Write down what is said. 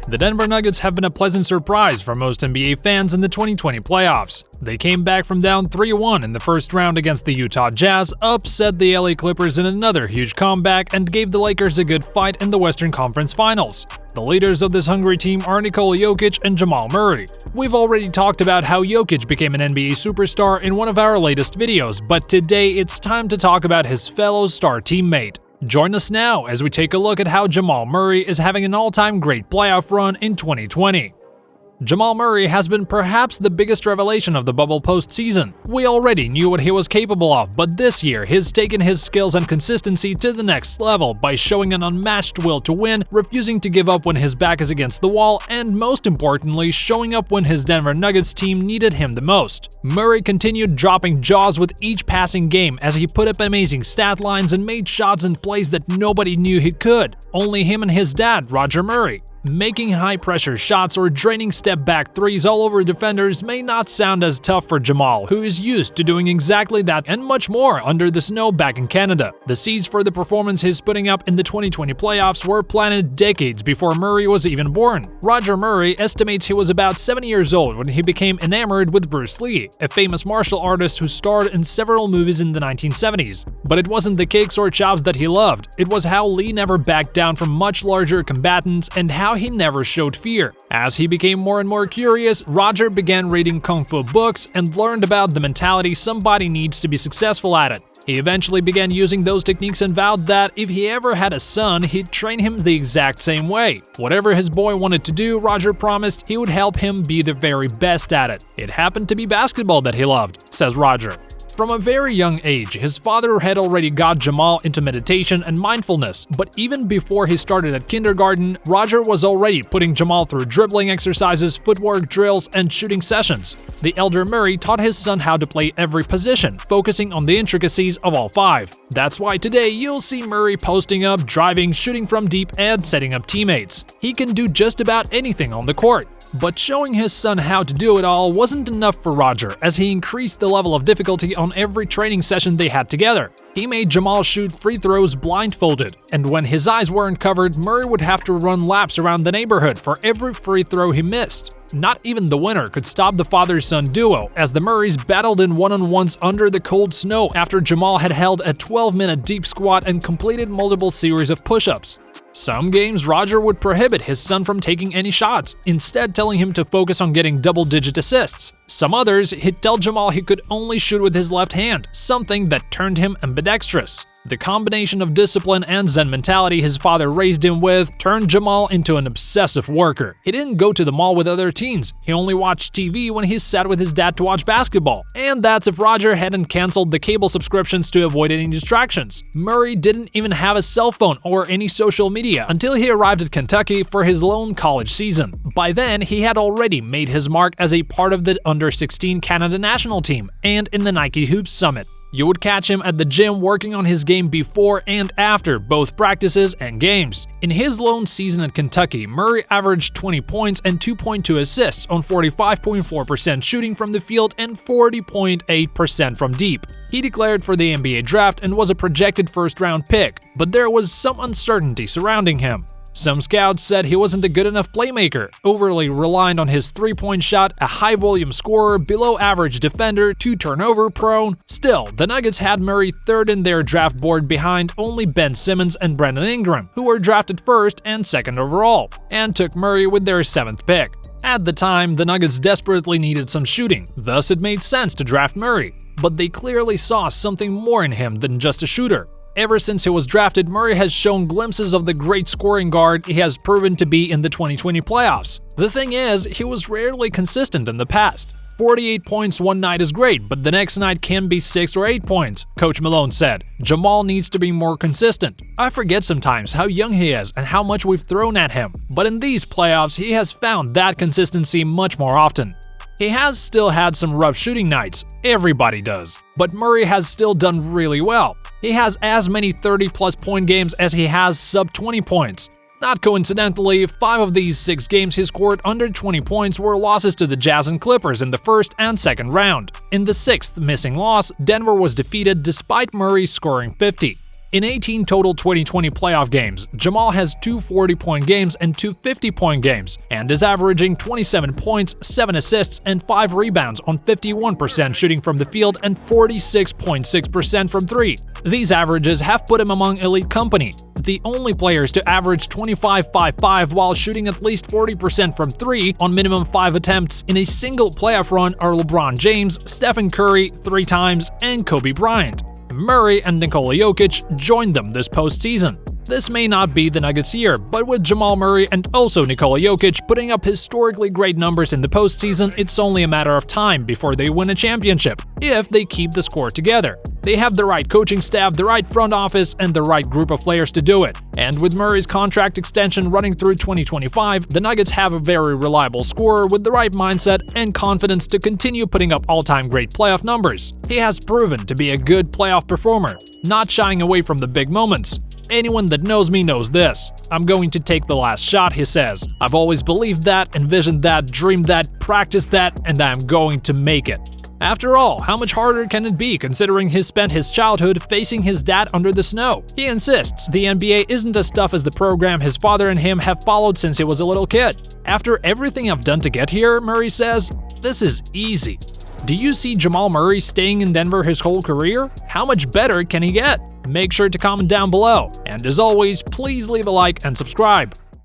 The Denver Nuggets have been a pleasant surprise for most NBA fans in the 2020 playoffs. They came back from down 3-1 in the first round against the Utah Jazz, upset the LA Clippers in another huge comeback, and gave the Lakers a good fight in the Western Conference Finals. The leaders of this hungry team are Nikola Jokic and Jamal Murray. We've already talked about how Jokic became an NBA superstar in one of our latest videos, but today it's time to talk about his fellow star teammate. Join us now as we take a look at how Jamal Murray is having an all-time great playoff run in 2020. Jamal Murray has been perhaps the biggest revelation of the bubble postseason. We already knew what he was capable of, but this year he's taken his skills and consistency to the next level by showing an unmatched will to win, refusing to give up when his back is against the wall, and most importantly, showing up when his Denver Nuggets team needed him the most. Murray continued dropping jaws with each passing game as he put up amazing stat lines and made shots and plays that nobody knew he could. Only him and his dad, Roger Murray. Making high-pressure shots or draining step-back threes all over defenders may not sound as tough for Jamal, who is used to doing exactly that and much more under the snow back in Canada. The seeds for the performance he's putting up in the 2020 playoffs were planted decades before Murray was even born. Roger Murray estimates he was about 7 years old when he became enamored with Bruce Lee, a famous martial artist who starred in several movies in the 1970s. But it wasn't the kicks or chops that he loved, it was how Lee never backed down from much larger combatants and how he never showed fear. As he became more and more curious, Roger began reading kung fu books and learned about the mentality somebody needs to be successful at it. He eventually began using those techniques and vowed that if he ever had a son, he'd train him the exact same way. Whatever his boy wanted to do, Roger promised he would help him be the very best at it. It happened to be basketball that he loved, says Roger. From a very young age, his father had already got Jamal into meditation and mindfulness, but even before he started at kindergarten, Roger was already putting Jamal through dribbling exercises, footwork drills, and shooting sessions. The elder Murray taught his son how to play every position, focusing on the intricacies of all five. That's why today you'll see Murray posting up, driving, shooting from deep, and setting up teammates. He can do just about anything on the court. But showing his son how to do it all wasn't enough for Roger, as he increased the level of difficulty on every training session they had together. He made Jamal shoot free throws blindfolded, and when his eyes weren't covered, Murray would have to run laps around the neighborhood for every free throw he missed. Not even the winner could stop the father-son duo, as the Murrays battled in one-on-ones under the cold snow after Jamal had held a 12-minute deep squat and completed multiple series of push-ups. Some games, Roger would prohibit his son from taking any shots, instead telling him to focus on getting double-digit assists. Some others, he'd tell Jamal he could only shoot with his left hand, something that turned him ambidextrous. The combination of discipline and Zen mentality his father raised him with turned Jamal into an obsessive worker. He didn't go to the mall with other teens, he only watched TV when he sat with his dad to watch basketball. And that's if Roger hadn't canceled the cable subscriptions to avoid any distractions. Murray didn't even have a cell phone or any social media until he arrived at Kentucky for his lone college season. By then, he had already made his mark as a part of the under-16 Canada national team and in the Nike Hoops Summit. You would catch him at the gym working on his game before and after both practices and games. In his lone season at Kentucky, Murray averaged 20 points and 2.2 assists on 45.4% shooting from the field and 40.8% from deep. He declared for the NBA draft and was a projected first-round pick, but there was some uncertainty surrounding him. Some scouts said he wasn't a good enough playmaker, overly reliant on his three-point shot, a high-volume scorer, below-average defender, two-turnover prone. Still, the Nuggets had Murray third in their draft board behind only Ben Simmons and Brandon Ingram, who were drafted first and second overall, and took Murray with their seventh pick. At the time, the Nuggets desperately needed some shooting, thus it made sense to draft Murray. But they clearly saw something more in him than just a shooter. Ever since he was drafted, Murray has shown glimpses of the great scoring guard he has proven to be in the 2020 playoffs. The thing is, he was rarely consistent in the past. 48 points one night is great, but the next night can be 6 or 8 points, Coach Malone said. Jamal needs to be more consistent. I forget sometimes how young he is and how much we've thrown at him, but in these playoffs, he has found that consistency much more often. He has still had some rough shooting nights, everybody does, but Murray has still done really well. He has as many 30-plus point games as he has sub-20 points. Not coincidentally, 5 of these 6 games he scored under 20 points were losses to the Jazz and Clippers in the first and second round. In the 6th missing loss, Denver was defeated despite Murray scoring 50. In 18 total 2020 playoff games, Jamal has 2 40-point games and 2 50-point games, and is averaging 27 points, 7 assists, and 5 rebounds on 51% shooting from the field and 46.6% from 3. These averages have put him among elite company. The only players to average 25-5-5 while shooting at least 40% from 3 on minimum 5 attempts in a single playoff run are LeBron James, Stephen Curry 3 times, and Kobe Bryant. Murray and Nikola Jokic joined them this postseason. This may not be the Nuggets' year, but with Jamal Murray and also Nikola Jokic putting up historically great numbers in the postseason, it's only a matter of time before they win a championship, if they keep the score together. They have the right coaching staff, the right front office, and the right group of players to do it. And with Murray's contract extension running through 2025, the Nuggets have a very reliable scorer with the right mindset and confidence to continue putting up all-time great playoff numbers. He has proven to be a good playoff performer, not shying away from the big moments. Anyone that knows me knows this. I'm going to take the last shot, he says. I've always believed that, envisioned that, dreamed that, practiced that, and I'm going to make it. After all, how much harder can it be considering he spent his childhood facing his dad under the snow? He insists the NBA isn't as tough as the program his father and him have followed since he was a little kid. After everything I've done to get here, Murray says, this is easy. Do you see Jamal Murray staying in Denver his whole career? How much better can he get? Make sure to comment down below. And as always, please leave a like and subscribe.